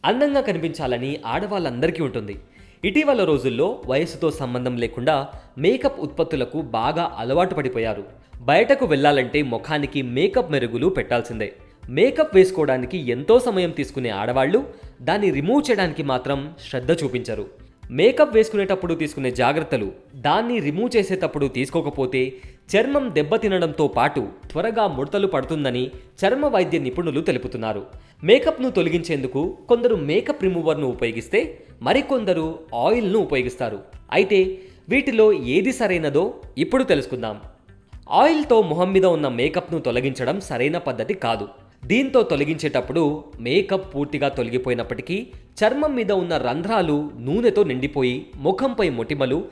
అందంగా కనిపించాలని ఆడవాళ్ళందరికీ ఉంటుంది. ఇటీవల రోజుల్లో వయసుతో సంబంధం లేకుండా మేకప్ ఉత్పత్తులకు బాగా అలవాటు పడిపోయారు. బయటకు వెళ్ళాలంటే ముఖానికి మేకప్ మెరుగులు పెట్టాల్సిందే. మేకప్ వేసుకోవడానికి ఎంతో సమయం తీసుకునే ఆడవాళ్లు దాన్ని రిమూవ్ చేయడానికి మాత్రం శ్రద్ధ చూపించరు. మేకప్ వేసుకునేటప్పుడు తీసుకునే జాగ్రత్తలు, దాన్ని రిమూవ్ చేసేటప్పుడు తీసుకోకపోతే చర్మం దెబ్బతినడంతో పాటు త్వరగా ముడతలు పడుతుందని చర్మ వైద్య నిపుణులు తెలుపుతున్నారు. మేకప్ను తొలగించేందుకు కొందరు మేకప్ రిమూవర్ను ఉపయోగిస్తే మరికొందరు ఆయిల్ను ఉపయోగిస్తారు. అయితే వీటిలో ఏది సరైనదో ఇప్పుడు తెలుసుకుందాం. ఆయిల్తో మొహం మీద ఉన్న మేకప్ను తొలగించడం సరైన పద్ధతి కాదు. దీంతో తొలగించేటప్పుడు మేకప్ పూర్తిగా తొలగిపోయినప్పటికీ చర్మం మీద ఉన్న రంధ్రాలు నూనెతో నిండిపోయి ముఖంపై మొటిమలు,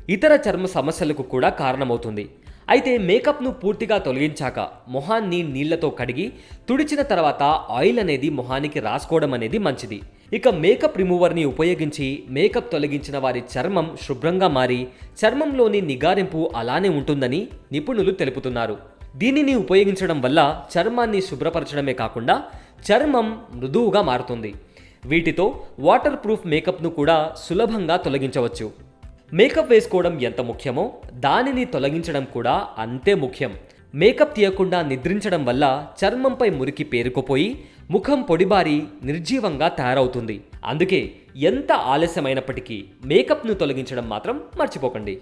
ఇతర చర్మ సమస్యలకు కూడా కారణమవుతుంది. అయితే మేకప్ను పూర్తిగా తొలగించాక మొహాన్ని నీళ్లతో కడిగి తుడిచిన తర్వాత ఆయిల్ అనేది మొహానికి రాసుకోవడం అనేది మంచిది. ఇక మేకప్ రిమూవర్ని ఉపయోగించి మేకప్ తొలగించిన వారి చర్మం శుభ్రంగా మారి చర్మంలోని నిగారింపు అలానే ఉంటుందని నిపుణులు తెలుపుతున్నారు. దీనిని ఉపయోగించడం వల్ల చర్మాన్ని శుభ్రపరచడమే కాకుండా చర్మం మృదువుగా మారుతుంది. వీటితో వాటర్ ప్రూఫ్ మేకప్ను కూడా సులభంగా తొలగించవచ్చు. మేకప్ వేసుకోవడం ఎంత ముఖ్యమో దానిని తొలగించడం కూడా అంతే ముఖ్యం. మేకప్ తీయకుండా నిద్రించడం వల్ల చర్మంపై మురికి పేరుకుపోయి ముఖం పొడిబారి నిర్జీవంగా తయారవుతుంది. అందుకే ఎంత ఆలస్యమైనప్పటికీ మేకప్ను తొలగించడం మాత్రం మర్చిపోకండి.